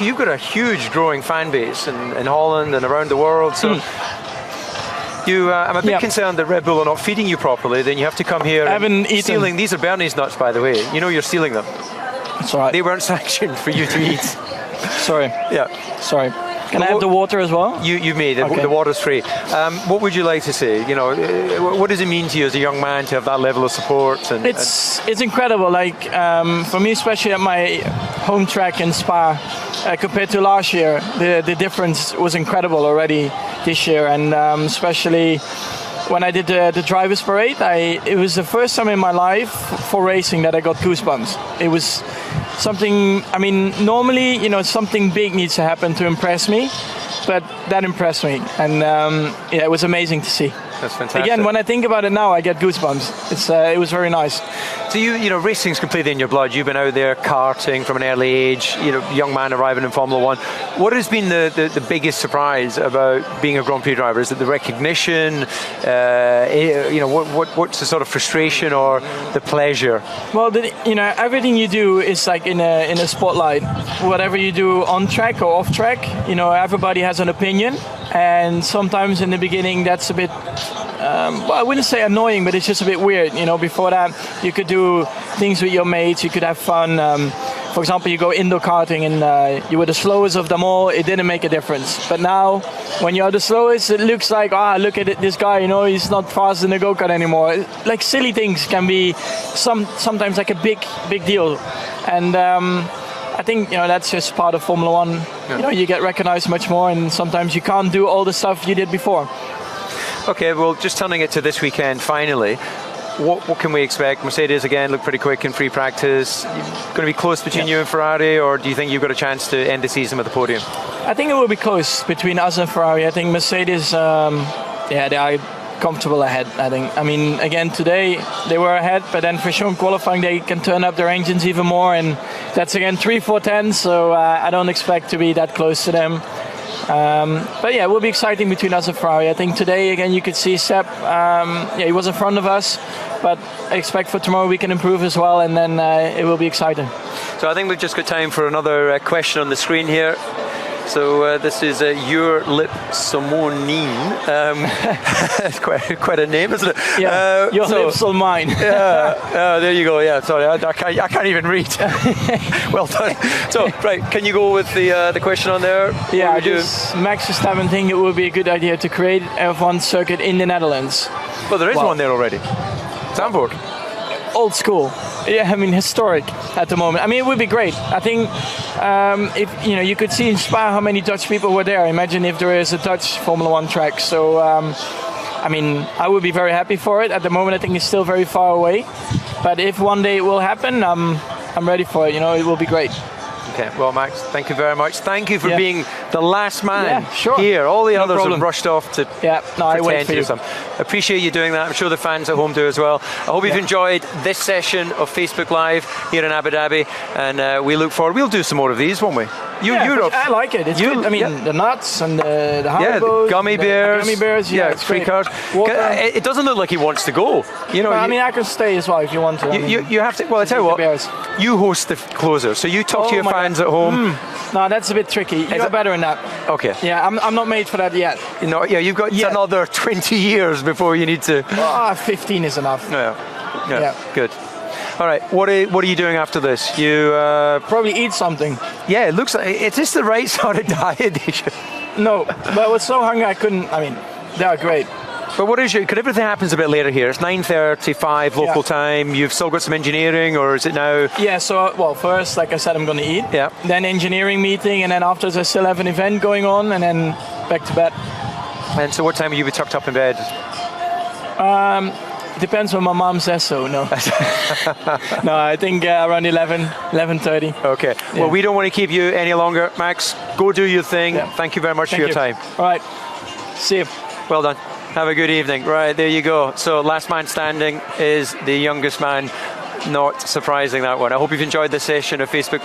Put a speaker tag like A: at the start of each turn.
A: you've got a huge growing fan base in Holland and around the world. So I'm a bit concerned that Red Bull are not feeding you properly. Then you have to come here.
B: I haven't eaten.
A: Stealing. These are Bernie's nuts, by the way. You know you're stealing them.
B: That's all right.
A: They weren't sanctioned for you to eat.
B: Sorry.
A: Yeah.
B: Sorry. Can I have the water as well?
A: You may. The water's free. What would you like to say? You know, what does it mean to you as a young man to have that level of support?
B: It's incredible. Like for me, especially at my home track in Spa, compared to last year, the difference was incredible already this year, and especially when I did the drivers parade, it was the first time in my life for racing that I got goosebumps. It was something, I mean, normally, you know, something big needs to happen to impress me, but that impressed me, and it was amazing to see.
A: That's fantastic.
B: Again, when I think about it now, I get goosebumps. It was very nice.
A: So you know, racing's completely in your blood. You've been out there karting from an early age. You know, young man arriving in Formula One. What has been the biggest surprise about being a Grand Prix driver? Is it the recognition? You know, what's the sort of frustration or the pleasure?
B: Well, you know, everything you do is like in a spotlight. Whatever you do on track or off track, you know, everybody has an opinion, and sometimes in the beginning that's a bit. Well, I wouldn't say annoying, but it's just a bit weird. You know, before that, you could do things with your mates, you could have fun. For example, you go indoor karting and you were the slowest of them all, it didn't make a difference. But now, when you're the slowest, it looks like, look at this guy, you know, he's not fast in the go-kart anymore. Like silly things can be sometimes like a big deal. And I think, you know, that's just part of Formula One. Yeah. You know, you get recognized much more, and sometimes you can't do all the stuff you did before.
A: Okay, well, just turning it to this weekend, finally, what can we expect? Mercedes, again, look pretty quick in free practice. Going to be close between you and Ferrari, or do you think you've got a chance to end the season with the podium?
B: I think it will be close between us and Ferrari. I think Mercedes, they are comfortable ahead, I think. I mean, again, today they were ahead, but then for sure in qualifying they can turn up their engines even more, and that's again 3-4 tenths, so I don't expect to be that close to them. But yeah, it will be exciting between us and Ferrari. I think today, again, you could see Seb, he was in front of us, but I expect for tomorrow we can improve as well, and then it will be exciting.
A: So I think we've just got time for another question on the screen here. So this is Your Lip Simonin. Quite a name, isn't it?
B: Yeah, your lips on mine.
A: Yeah, there you go. Yeah, sorry, I can't even read. Well done. So, right, can you go with the question on there?
B: Yeah, Max Verstappen think it would be a good idea to create an F1 circuit in the Netherlands.
A: Well, there is one there already. Zandvoort.
B: Old school. Yeah, I mean historic at the moment. I mean, it would be great. I think if you know, you could see in Spa how many Dutch people were there. Imagine if there is a Dutch Formula One track. So I mean, I would be very happy for it. At the moment, I think it's still very far away. But if one day it will happen, I'm ready for it. You know, it will be great.
A: Okay, well, Max, thank you very much. Thank you for being the last man here. All the others have rushed off to
B: I wait for you.
A: Appreciate you doing that. I'm sure the fans at home do as well. I hope you've enjoyed this session of Facebook Live here in Abu Dhabi, and we look forward. We'll do some more of these, won't we?
B: I like it. It's good. I mean, the nuts and the Haribos,
A: the gummy bears.
B: It's
A: free
B: great.
A: cars. It doesn't look like he wants to go. You know,
B: I mean, I can stay as well if you want to.
A: You have to. Well, I tell you what. You host the closer, so you talk to your fans at home.
B: No, that's a bit tricky. You're better than that.
A: Okay.
B: Yeah, I'm not made for that yet.
A: You know, you've got another 20 years before you need to.
B: 15 is enough.
A: Yeah. Good. All right. What are you doing after this? You
B: probably eat something.
A: Yeah, it looks like it's just the right sort of diet.
B: No, but I was so hungry I couldn't. I mean, they are great.
A: But what is because everything happens a bit later here. It's 9:35 local time. You've still got some engineering, or is it now?
B: Yeah. So first, like I said, I'm going to eat.
A: Yeah. Then
B: engineering meeting, and then afterwards I still have an event going on, and then back to bed.
A: And so, what time will you be tucked up in bed?
B: Depends when my mom says so. No. No, I think around 11:30.
A: Okay. Yeah. Well, we don't want to keep you any longer, Max. Go do your thing. Yeah. Thank you very much for your time.
B: All right. See you.
A: Well done. Have a good evening. Right, there you go. So last man standing is the youngest man. Not surprising, that one. I hope you've enjoyed this session of Facebook